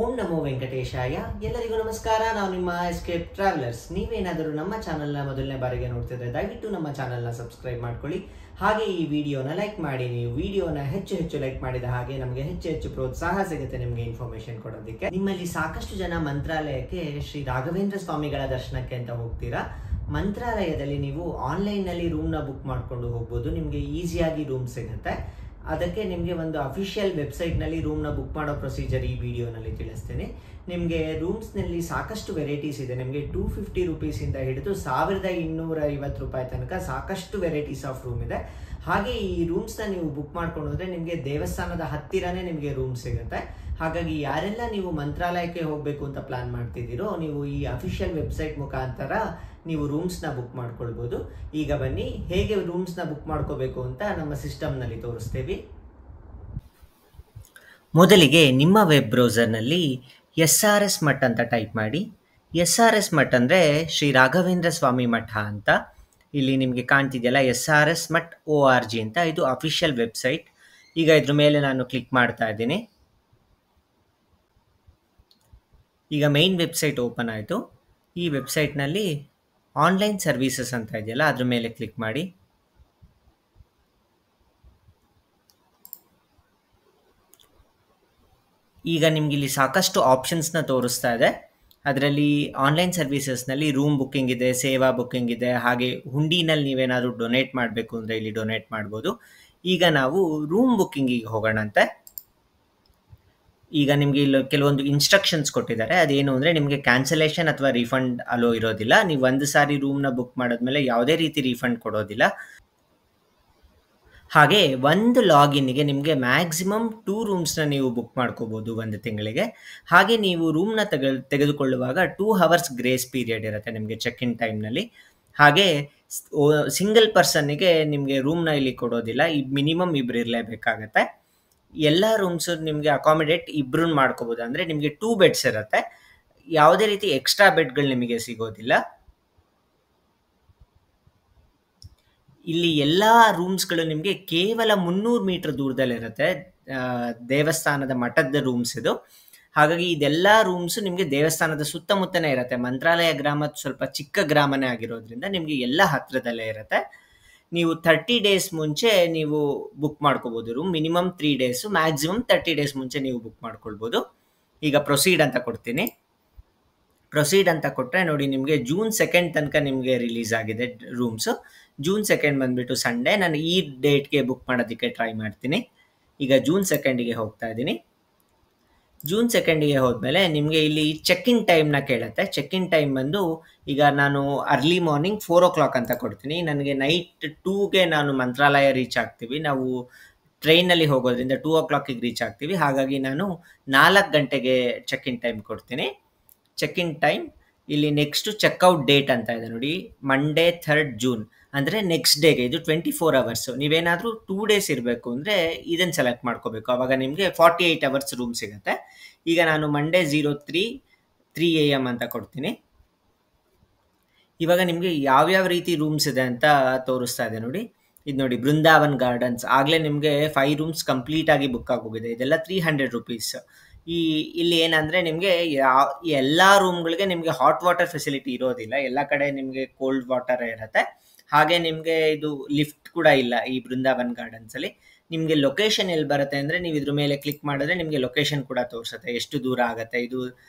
ಓಂ ನಮೋ ವೆಂಕಟೇಶಾಯ. ಎಲ್ಲರಿಗೂ ನಮಸ್ಕಾರ. ನಾವು ನಿಮ್ಮ ಎಸ್ಕೇಪ್ ಟ್ರಾವೆಲರ್ಸ್. ನೀವೇನಾದರೂ ನಮ್ಮ ಚಾನಲ್ನ ಮೊದಲನೇ ಬಾರಿಗೆ ನೋಡ್ತಿದ್ರೆ ದಯವಿಟ್ಟು ನಮ್ಮ ಚಾನಲ್ನ ಸಬ್ಸ್ಕ್ರೈಬ್ ಮಾಡ್ಕೊಳ್ಳಿ. ಹಾಗೆ ಈ ವಿಡಿಯೋನ ಲೈಕ್ ಮಾಡಿ. ನೀವು ವಿಡಿಯೋನ ಹೆಚ್ಚು ಲೈಕ್ ಮಾಡಿದ ಹಾಗೆ ನಮಗೆ ಹೆಚ್ಚು ಪ್ರೋತ್ಸಾಹ ಸಿಗುತ್ತೆ ನಿಮಗೆ ಇನ್ಫಾರ್ಮೇಶನ್ ಕೊಡೋದಕ್ಕೆ. ನಿಮ್ಮಲ್ಲಿ ಸಾಕಷ್ಟು ಜನ ಮಂತ್ರಾಲಯಕ್ಕೆ ಶ್ರೀ ರಾಘವೇಂದ್ರ ಸ್ವಾಮಿಗಳ ದರ್ಶನಕ್ಕೆ ಅಂತ ಹೋಗ್ತೀರಾ. ಮಂತ್ರಾಲಯದಲ್ಲಿ ನೀವು ಆನ್ಲೈನ್ನಲ್ಲಿ ರೂಮ್ನ ಬುಕ್ ಮಾಡ್ಕೊಂಡು ಹೋಗ್ಬೋದು. ನಿಮಗೆ ಈಸಿಯಾಗಿ ರೂಮ್ ಸಿಗುತ್ತೆ. ಅದಕ್ಕೆ ನಿಮಗೆ ಒಂದು ಅಫಿಷಿಯಲ್ ವೆಬ್ಸೈಟ್ನಲ್ಲಿ ರೂಮ್ನ ಬುಕ್ ಮಾಡೋ ಪ್ರೊಸೀಜರ್ ಈ ವಿಡಿಯೋನಲ್ಲಿ ತಿಳಿಸ್ತೇನೆ. ನಿಮಗೆ ರೂಮ್ಸ್ನಲ್ಲಿ ಸಾಕಷ್ಟು ವೆರೈಟೀಸ್ ಇದೆ. ನಿಮಗೆ 250 ರುಪೀಸಿಂದ ಹಿಡಿದು 1250 ರೂಪಾಯಿ ತನಕ ಸಾಕಷ್ಟು ವೆರೈಟೀಸ್ ಆಫ್ ರೂಮ್ ಇದೆ. ಹಾಗೆ ಈ ರೂಮ್ಸ್ನ ನೀವು ಬುಕ್ ಮಾಡ್ಕೊಂಡು ಹೋದರೆ ನಿಮಗೆ ದೇವಸ್ಥಾನದ ಹತ್ತಿರನೇ ನಿಮಗೆ ರೂಮ್ ಸಿಗುತ್ತೆ. ಹಾಗಾಗಿ ಯಾರೆಲ್ಲ ನೀವು ಮಂತ್ರಾಲಯಕ್ಕೆ ಹೋಗಬೇಕು ಅಂತ ಪ್ಲಾನ್ ಮಾಡ್ತಿದ್ದೀರೋ ನೀವು ಈ ಅಫಿಷಿಯಲ್ ವೆಬ್ಸೈಟ್ ಮುಖಾಂತರ ನೀವು ರೂಮ್ಸ್ನ ಬುಕ್ ಮಾಡ್ಕೊಳ್ಬೋದು. ಈಗ ಬನ್ನಿ ಹೇಗೆ ರೂಮ್ಸ್ನ ಬುಕ್ ಮಾಡ್ಕೋಬೇಕು ಅಂತ ನಮ್ಮ ಸಿಸ್ಟಮ್ನಲ್ಲಿ ತೋರಿಸ್ತೇವೆ. ಮೊದಲಿಗೆ ನಿಮ್ಮ ವೆಬ್ ಬ್ರೌಸರ್ನಲ್ಲಿ SRS ಮಠ್ ಅಂತ ಟೈಪ್ ಮಾಡಿ. SRS ಮಠ್ ಅಂದರೆ ಶ್ರೀ ರಾಘವೇಂದ್ರ ಸ್ವಾಮಿ ಮಠ ಅಂತ. ಇಲ್ಲಿ ನಿಮಗೆ ಕಾಣ್ತಿದೆಯಲ್ಲ SRS ಮಠ್ ORG ಅಂತ. ಇದು ಅಫಿಷಿಯಲ್ ವೆಬ್ಸೈಟ್. ಈಗ ಇದ್ರ ಮೇಲೆ ನಾನು ಕ್ಲಿಕ್ ಮಾಡ್ತಾ ಇದ್ದೀನಿ. ಈಗ ಮೈನ್ ವೆಬ್ಸೈಟ್ ಓಪನ್ ಆಯಿತು. ಈ ವೆಬ್ಸೈಟ್ನಲ್ಲಿ ಆನ್ಲೈನ್ ಸರ್ವೀಸಸ್ ಅಂತ ಇದೆಯಲ್ಲ ಅದ್ರ ಮೇಲೆ ಕ್ಲಿಕ್ ಮಾಡಿ. ಈಗ ನಿಮ್ಗೆ ಇಲ್ಲಿ ಸಾಕಷ್ಟು ಆಪ್ಷನ್ಸ್ನ ತೋರಿಸ್ತಾ ಇದೆ. ಅದರಲ್ಲಿ ಆನ್ಲೈನ್ ಸರ್ವೀಸಸ್ನಲ್ಲಿ ರೂಮ್ ಬುಕ್ಕಿಂಗ್ ಇದೆ, ಸೇವಾ ಬುಕ್ಕಿಂಗ್ ಇದೆ, ಹಾಗೆ ಹುಂಡಿನಲ್ಲಿ ನೀವೇನಾದರೂ ಡೊನೇಟ್ ಮಾಡಬೇಕು ಅಂದರೆ ಇಲ್ಲಿ ಡೊನೇಟ್ ಮಾಡ್ಬೋದು. ಈಗ ನಾವು ರೂಮ್ ಬುಕ್ಕಿಂಗಿಗೆ ಹೋಗೋಣಂತೆ. ಈಗ ನಿಮಗೆ ಇಲ್ಲಿ ಕೆಲವೊಂದು ಇನ್ಸ್ಟ್ರಕ್ಷನ್ಸ್ ಕೊಟ್ಟಿದ್ದಾರೆ. ಅದೇನು ಅಂದರೆ ನಿಮಗೆ ಕ್ಯಾನ್ಸಲೇಷನ್ ಅಥವಾ ರೀಫಂಡ್ ಅಲೋ ಇರೋದಿಲ್ಲ. ನೀವು ಒಂದು ಸಾರಿ ರೂಮ್ನ ಬುಕ್ ಮಾಡಿದ್ಮೇಲೆ ಯಾವುದೇ ರೀತಿ ರೀಫಂಡ್ ಕೊಡೋದಿಲ್ಲ. ಹಾಗೆ ಒಂದು ಲಾಗಿನ್ಗೆ ನಿಮಗೆ ಮ್ಯಾಕ್ಸಿಮಮ್ 2 ರೂಮ್ಸ್ನ ನೀವು ಬುಕ್ ಮಾಡ್ಕೋಬೋದು ಒಂದು ತಿಂಗಳಿಗೆ. ಹಾಗೆ ನೀವು ರೂಮ್ನ ತೆಗೆದುಕೊಳ್ಳುವಾಗ 2 ಅವರ್ಸ್ ಗ್ರೇಸ್ ಪೀರಿಯಡ್ ಇರುತ್ತೆ ನಿಮಗೆ ಚೆಕ್ ಇನ್ ಟೈಮ್ನಲ್ಲಿ. ಹಾಗೆ ಸಿಂಗಲ್ ಪರ್ಸನ್ನಿಗೆ ನಿಮಗೆ ರೂಮ್ನ ಇಲ್ಲಿ ಕೊಡೋದಿಲ್ಲ. ಮಿನಿಮಮ್ 2 ಇರಲೇಬೇಕಾಗತ್ತೆ. ಎಲ್ಲ ರೂಮ್ಸು ನಿಮಗೆ ಅಕಾಮಿಡೇಟ್ 2 ಮಾಡ್ಕೋಬೋದು. ಅಂದರೆ ನಿಮಗೆ 2 ಬೆಡ್ಸ್ ಇರುತ್ತೆ. ಯಾವುದೇ ರೀತಿ ಎಕ್ಸ್ಟ್ರಾ ಬೆಡ್ಗಳು ನಿಮಗೆ ಸಿಗೋದಿಲ್ಲ. ಇಲ್ಲಿ ಎಲ್ಲ ರೂಮ್ಸ್ಗಳು ನಿಮಗೆ ಕೇವಲ 300 ಮೀಟರ್ ದೂರದಲ್ಲಿರುತ್ತೆ. ದೇವಸ್ಥಾನದ ಮಠದ ರೂಮ್ಸ್ ಇದು. ಹಾಗಾಗಿ ಇದೆಲ್ಲ ರೂಮ್ಸು ನಿಮಗೆ ದೇವಸ್ಥಾನದ ಸುತ್ತಮುತ್ತನೇ ಇರುತ್ತೆ. ಮಂತ್ರಾಲಯ ಗ್ರಾಮ ಸ್ವಲ್ಪ ಚಿಕ್ಕ ಗ್ರಾಮನೇ ಆಗಿರೋದ್ರಿಂದ ನಿಮಗೆ ಎಲ್ಲ ಹತ್ತಿರದಲ್ಲೇ ಇರುತ್ತೆ. ನೀವು 30 ಡೇಸ್ ಮುಂಚೆ ನೀವು ಬುಕ್ ಮಾಡ್ಕೋಬೋದು room. Minimum 3 days, maximum 30 days ಮುಂಚೆ ನೀವು ಬುಕ್ ಮಾಡ್ಕೊಳ್ಬೋದು. ಈಗ ಪ್ರೊಸೀಡ್ ಅಂತ ಕೊಡ್ತೀನಿ. ಪ್ರೊಸೀಡ್ ಅಂತ ಕೊಟ್ಟರೆ ನೋಡಿ ನಿಮಗೆ June 2 ತನಕ ನಿಮಗೆ ರಿಲೀಸ್ ಆಗಿದೆ ರೂಮ್ಸು. June 2 ಬಂದುಬಿಟ್ಟು ಸಂಡೇ. ನಾನು ಈ ಡೇಟ್ಗೆ ಬುಕ್ ಮಾಡೋದಕ್ಕೆ ಟ್ರೈ ಮಾಡ್ತೀನಿ. ಈಗ June 2ಗೆ ಹೋಗ್ತಾ ಇದ್ದೀನಿ. June 2ಗೆ ಹೋದ್ಮೇಲೆ ನಿಮಗೆ ಇಲ್ಲಿ ಚೆಕ್ ಇನ್ ಟೈಮ್ನ ಕೇಳುತ್ತೆ. ಚೆಕ್ ಇನ್ ಟೈಮ್ ಬಂದು ಈಗ ನಾನು ಅರ್ಲಿ ಮಾರ್ನಿಂಗ್ 4 o'clock ಅಂತ ಕೊಡ್ತೀನಿ. ನನಗೆ ನೈಟ್ 2ಗೆ ನಾನು ಮಂತ್ರಾಲಯ ರೀಚ್ ಆಗ್ತೀವಿ. ನಾವು ಟ್ರೈನಲ್ಲಿ ಹೋಗೋದ್ರಿಂದ 2 o'clockಗೆ ರೀಚ್ ಆಗ್ತೀವಿ. ಹಾಗಾಗಿ ನಾನು 4 ಗಂಟೆಗೆ ಚೆಕ್ ಇನ್ ಟೈಮ್ ಕೊಡ್ತೀನಿ. ಚೆಕ್ ಇನ್ ಟೈಮ್ ಇಲ್ಲಿ ನೆಕ್ಸ್ಟು ಚೆಕ್ಔಟ್ ಡೇಟ್ ಅಂತ ಇದೆ ನೋಡಿ, ಮಂಡೇ 3rd June ಅಂದರೆ ನೆಕ್ಸ್ಟ್ ಡೇಗೆ. ಇದು 24 ಅವರ್ಸು. ನೀವೇನಾದರೂ 2 ಡೇಸ್ ಇರಬೇಕು ಅಂದರೆ ಇದನ್ನು ಸೆಲೆಕ್ಟ್ ಮಾಡ್ಕೋಬೇಕು. ಆವಾಗ ನಿಮಗೆ 48 ಅವರ್ಸ್ ರೂಮ್ ಸಿಗುತ್ತೆ. ಈಗ ನಾನು ಮಂಡೇ 03 AM ಅಂತ ಕೊಡ್ತೀನಿ. ಇವಾಗ ನಿಮಗೆ ಯಾವ್ಯಾವ ರೀತಿ ರೂಮ್ಸ್ ಇದೆ ಅಂತ ತೋರಿಸ್ತಾ ಇದೆ ನೋಡಿ. ಇದು ನೋಡಿ ಬೃಂದಾವನ್ ಗಾರ್ಡನ್ಸ್. ಆಗಲೇ ನಿಮಗೆ 5 ರೂಮ್ಸ್ ಕಂಪ್ಲೀಟಾಗಿ ಬುಕ್ ಆಗೋಗಿದೆ. ಇದೆಲ್ಲ 300 ರುಪೀಸ್. ಇಲ್ಲಿ ಏನಂದರೆ ನಿಮಗೆ ಎಲ್ಲ ರೂಮ್ಗಳಿಗೆ ನಿಮಗೆ ಹಾಟ್ ವಾಟರ್ ಫೆಸಿಲಿಟಿ ಇರೋದಿಲ್ಲ. ಎಲ್ಲ ಕಡೆ ನಿಮಗೆ ಕೋಲ್ಡ್ ವಾಟರ್ ಇರುತ್ತೆ. ಹಾಗೆ ನಿಮಗೆ ಇದು ಲಿಫ್ಟ್ ಕೂಡ ಇಲ್ಲ ಈ ಬೃಂದಾವನ್ ಗಾರ್ಡನ್ಸಲ್ಲಿ. ನಿಮಗೆ ಲೊಕೇಶನ್ ಎಲ್ಲಿ ಬರುತ್ತೆ ಅಂದರೆ ನೀವು ಇದ್ರ ಮೇಲೆ ಕ್ಲಿಕ್ ಮಾಡಿದ್ರೆ ನಿಮಗೆ ಲೊಕೇಶನ್ ಕೂಡ ತೋರಿಸುತ್ತೆ. ಎಷ್ಟು ದೂರ ಆಗುತ್ತೆ ಇದು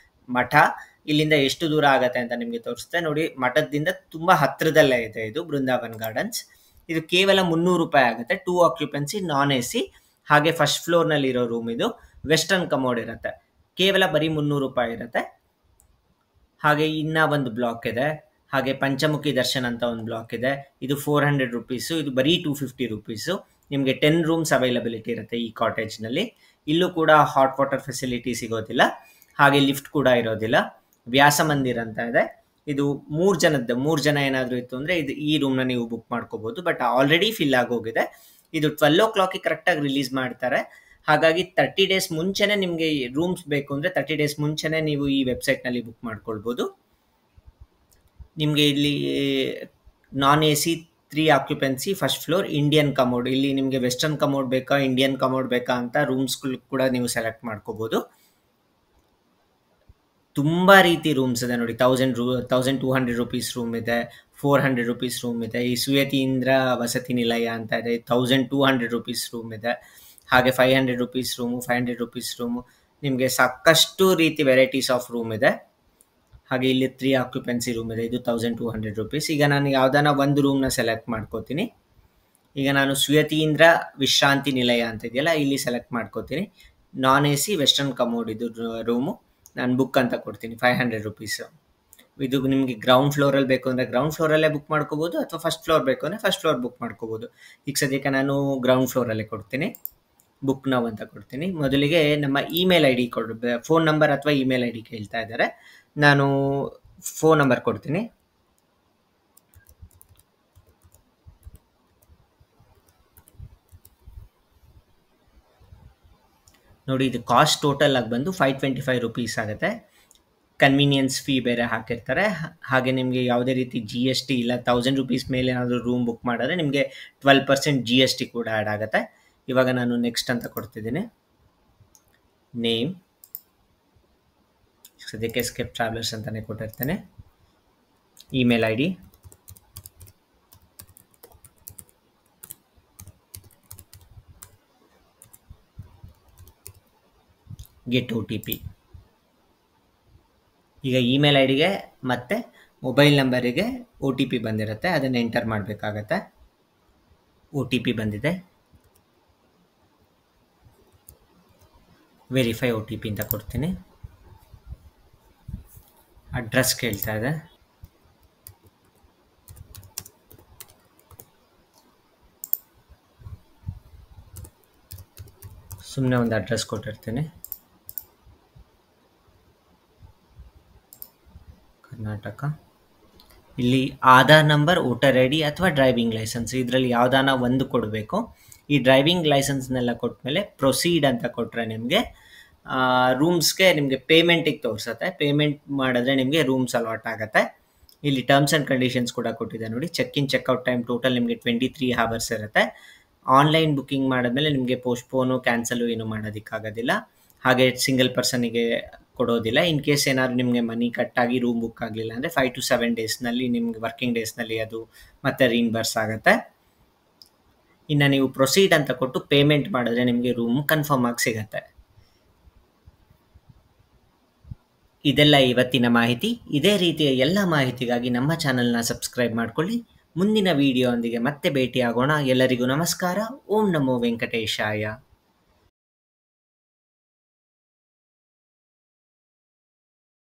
ಮಠ, ಇಲ್ಲಿಂದ ಎಷ್ಟು ದೂರ ಆಗುತ್ತೆ ಅಂತ ನಿಮಗೆ ತೋರಿಸುತ್ತೆ ನೋಡಿ. ಮಠದಿಂದ ತುಂಬ ಹತ್ತಿರದಲ್ಲೇ ಇದೆ ಇದು ಬೃಂದಾವನ್ ಗಾರ್ಡನ್ಸ್. ಇದು ಕೇವಲ 300 ರೂಪಾಯಿ ಆಗುತ್ತೆ. 2 ಆಕ್ಯುಪೆನ್ಸಿ, ನಾನ್ AC. ಹಾಗೆ ಫಸ್ಟ್ ಫ್ಲೋರ್ನಲ್ಲಿರೋ ರೂಮ್ ಇದು. ವೆಸ್ಟರ್ನ್ ಕಮೋಡ್ ಇರುತ್ತೆ. ಕೇವಲ ಬರೀ 300 ರೂಪಾಯಿ ಇರುತ್ತೆ. ಹಾಗೆ ಇನ್ನೂ ಒಂದು ಬ್ಲಾಕ್ ಇದೆ. ಹಾಗೆ ಪಂಚಮುಖಿ ದರ್ಶನ್ ಅಂತ ಒಂದು ಬ್ಲಾಕ್ ಇದೆ. ಇದು 400 ರುಪೀಸು. ಇದು ಬರೀ 250 ರುಪೀಸು. ನಿಮಗೆ 10 ರೂಮ್ಸ್ ಅವೈಲಬಿಲಿಟಿ ಇರುತ್ತೆ ಈ ಕಾಟೇಜ್ನಲ್ಲಿ. ಇಲ್ಲೂ ಕೂಡ ಹಾಟ್ ವಾಟರ್ ಫೆಸಿಲಿಟಿ ಸಿಗೋದಿಲ್ಲ. ಹಾಗೆ ಲಿಫ್ಟ್ ಕೂಡ ಇರೋದಿಲ್ಲ. ವ್ಯಾಸ ಮಂದಿರ್ ಅಂತ ಇದೆ. ಇದು 3 ಜನ ಏನಾದರೂ ಇತ್ತು ಅಂದರೆ ಈ ರೂಮ್ನ ನೀವು ಬುಕ್ ಮಾಡ್ಕೋಬೋದು. ಬಟ್ ಆಲ್ರೆಡಿ ಫಿಲ್ ಆಗೋಗಿದೆ. ಇದು 12 o'clockಗೆ ಕರೆಕ್ಟಾಗಿ ರಿಲೀಸ್ ಮಾಡ್ತಾರೆ. ಹಾಗಾಗಿ 30 ಡೇಸ್ ಮುಂಚೆನೇ ನಿಮಗೆ ರೂಮ್ಸ್ ಬೇಕು ಅಂದರೆ 30 ಡೇಸ್ ಮುಂಚೆನೇ ನೀವು ಈ ವೆಬ್ಸೈಟ್ನಲ್ಲಿ ಬುಕ್ ಮಾಡ್ಕೊಳ್ಬೋದು. ನಿಮಗೆ ಇಲ್ಲಿ non AC 3 occupancy, first floor, Indian commode. ಇಲ್ಲಿ ನಿಮಗೆ ವೆಸ್ಟರ್ನ್ ಕಮೋಡ್ ಬೇಕಾ, ಇಂಡಿಯನ್ ಕಮೋಡ್ ಬೇಕಾ ಅಂತ ರೂಮ್ಸ್ಗಳು ಕೂಡ ನೀವು ಸೆಲೆಕ್ಟ್ ಮಾಡ್ಕೋಬೋದು. ತುಂಬ ರೀತಿ ರೂಮ್ಸ್ ಇದೆ ನೋಡಿ. 1200 ರುಪೀಸ್ ರೂಮ್ ಇದೆ, 400 ರುಪೀಸ್ ರೂಮ್ ಇದೆ. ಈ ಸುಯತೀಂದ್ರ ವಸತಿ ನಿಲಯ ಅಂತ ಇದೆ, 1200 ರುಪೀಸ್ ರೂಮ್ ಇದೆ. ಹಾಗೆ 500 ರುಪೀಸ್ ರೂಮು, 500 ರುಪೀಸ್ ರೂಮು, ನಿಮಗೆ ಸಾಕಷ್ಟು ರೀತಿ ವೆರೈಟೀಸ್ ಆಫ್ ರೂಮ್ ಇದೆ. ಹಾಗೆ ಇಲ್ಲಿ 3 ಆಕ್ಯುಪೆನ್ಸಿ ರೂಮ್ ಇದೆ, ಇದು 1200 ರುಪೀಸ್. ಈಗ ನಾನು ಯಾವ್ದಾನ ಒಂದು ರೂಮ್ನ ಸೆಲೆಕ್ಟ್ ಮಾಡ್ಕೋತೀನಿ. ಈಗ ನಾನು ಸುಯತೀಂದ್ರ ವಿಶ್ರಾಂತಿ ನಿಲಯ ಅಂತ ಇದೆಯಲ್ಲ, ಇಲ್ಲಿ ಸೆಲೆಕ್ಟ್ ಮಾಡ್ಕೋತೀನಿ. Non A C western commode ಇದು ರೂಮು. ನಾನು ಬುಕ್ ಅಂತ ಕೊಡ್ತೀನಿ 500 ರುಪೀಸು. ಇದು ನಿಮಗೆ ಗ್ರೌಂಡ್ ಫ್ಲೋರಲ್ಲಿ ಬೇಕು ಅಂದರೆ ಗ್ರೌಂಡ್ ಫ್ಲೋರಲ್ಲೇ ಬುಕ್ ಮಾಡ್ಕೋಬೋದು, ಅಥವಾ ಫಸ್ಟ್ ಫ್ಲೋರ್ ಬೇಕು ಅಂದರೆ ಫಸ್ಟ್ ಫ್ಲೋರ್ ಬುಕ್ ಮಾಡ್ಕೋಬೋದು. ಈಗ ಸದ್ಯಕ್ಕೆ ನಾನು ಗ್ರೌಂಡ್ ಫ್ಲೋರಲ್ಲೇ ಕೊಡ್ತೀನಿ, ಬುಕ್ ನೌ ಅಂತ ಕೊಡ್ತೀನಿ. ಮೊದಲಿಗೆ ನಮ್ಮ email I D phone number ಅಥವಾ ಇಮೇಲ್ ಐ ಡಿ ಕೇಳ್ತಾ ಇದ್ದಾರೆ. ನಾನು ಫೋನ್ ನಂಬರ್ ಕೊಡ್ತೀನಿ. ನೋಡಿ, ಇದು ಕಾಸ್ಟ್ ಟೋಟಲ್ ಆಗಿ ಬಂದು 525 ರುಪೀಸ್ ಆಗುತ್ತೆ. ಕನ್ವೀನಿಯನ್ಸ್ ಫೀ ಬೇರೆ ಹಾಕಿರ್ತಾರೆ. ಹಾಗೆ ನಿಮಗೆ ಯಾವುದೇ ರೀತಿ GST ಇಲ್ಲ. 1000 ರುಪೀಸ್ ಮೇಲೆ ಏನಾದರೂ ರೂಮ್ ಬುಕ್ ಮಾಡಿದ್ರೆ ನಿಮಗೆ 12% GST ಕೂಡ ಆ್ಯಡ್ ಆಗುತ್ತೆ. ಇವಾಗ ನಾನು ನೆಕ್ಸ್ಟ್ ಅಂತ ಕೊಡ್ತಿದ್ದೀನಿ. ನೇಮ್ ಸದ್ಯಕ್ಕೆ ಎಸ್ಕೇಪ್ ಟ್ರಾವೆಲರ್ಸ್ ಅಂತಲೇ ಕೊಟ್ಟಿರ್ತೇನೆ. Email I D, get OTP. ಈಗ ಇಮೇಲ್ ಐ ಡಿಗೆ ಮತ್ತು ಮೊಬೈಲ್ ನಂಬರಿಗೆ OTP ಬಂದಿರುತ್ತೆ, ಅದನ್ನು ಎಂಟರ್ ಮಾಡಬೇಕಾಗತ್ತೆ. OTP ಬಂದಿದೆ, ವೆರಿಫೈ OTP ಅಂತ ಕೊಡ್ತೀನಿ. ಅಡ್ರೆಸ್ ಕೇಳ್ತಾ ಇದೆ. ಸುಮ್ಮನೆ ಒಂದು ಅಡ್ರೆಸ್ ಕೊಟ್ಟಿರ್ತೀನಿ, ಕರ್ನಾಟಕ. ಇಲ್ಲಿ Aadhaar number, voter I D ಅಥವಾ ಡ್ರೈವಿಂಗ್ ಲೈಸೆನ್ಸ್, ಇದರಲ್ಲಿ ಯಾವುದಾನ ಒಂದು ಕೊಡಬೇಕು. ಈ ಡ್ರೈವಿಂಗ್ ಲೈಸೆನ್ಸ್ನೆಲ್ಲ ಕೊಟ್ಟಮೇಲೆ ಪ್ರೊಸೀಡ್ ಅಂತ ಕೊಟ್ಟರೆ ನಿಮಗೆ ರೂಮ್ಸ್ಗೆ ನಿಮಗೆ ಪೇಮೆಂಟಿಗೆ ತೋರಿಸುತ್ತೆ. ಪೇಮೆಂಟ್ ಮಾಡಿದ್ರೆ ನಿಮಗೆ ರೂಮ್ಸ್ ಅಲಾಟ್ ಆಗುತ್ತೆ. ಇಲ್ಲಿ ಟರ್ಮ್ಸ್ ಆ್ಯಂಡ್ ಕಂಡೀಷನ್ಸ್ ಕೂಡ ಕೊಟ್ಟಿದೆ ನೋಡಿ. Check in checkout time total ನಿಮಗೆ 23 ಅವರ್ಸ್ ಇರುತ್ತೆ. ಆನ್ಲೈನ್ ಬುಕ್ಕಿಂಗ್ ಮಾಡಿದ್ಮೇಲೆ ನಿಮಗೆ ಪೋಸ್ಟ್ಪೋನು ಕ್ಯಾನ್ಸಲು ಏನು ಮಾಡೋದಕ್ಕಾಗೋದಿಲ್ಲ. ಹಾಗೆ ಸಿಂಗಲ್ ಪರ್ಸನಿಗೆ ಕೊಡೋದಿಲ್ಲ. ಇನ್ ಕೇಸ್ ಏನಾದ್ರು ನಿಮಗೆ ಮನಿ ಕಟ್ಟಾಗಿ ರೂಮ್ ಬುಕ್ ಆಗಲಿಲ್ಲ ಅಂದರೆ 5 to 7 ಡೇಸ್ನಲ್ಲಿ, ನಿಮ್ಗೆ ವರ್ಕಿಂಗ್ ಡೇಸ್ನಲ್ಲಿ ಅದು ಮತ್ತೆ ರೀಇನ್ಬರ್ಸ್ ಆಗುತ್ತೆ. ಇನ್ನು ನೀವು ಪ್ರೊಸೀಡ್ ಅಂತ ಕೊಟ್ಟು ಪೇಮೆಂಟ್ ಮಾಡಿದ್ರೆ ನಿಮಗೆ ರೂಮ್ ಕನ್ಫರ್ಮ್ ಆಗಿ ಸಿಗುತ್ತೆ. ಇದೆಲ್ಲ ಇವತ್ತಿನ ಮಾಹಿತಿ. ಇದೇ ರೀತಿಯ ಎಲ್ಲ ಮಾಹಿತಿಗಾಗಿ ನಮ್ಮ ಚಾನಲ್ನ ಸಬ್ಸ್ಕ್ರೈಬ್ ಮಾಡ್ಕೊಳ್ಳಿ. ಮುಂದಿನ ವಿಡಿಯೋ ಒಂದಿಗೆ ಮತ್ತೆ ಭೇಟಿಯಾಗೋಣ. ಎಲ್ಲರಿಗೂ ನಮಸ್ಕಾರ. ಓಂ ನಮೋ ವೆಂಕಟೇಶಾಯ.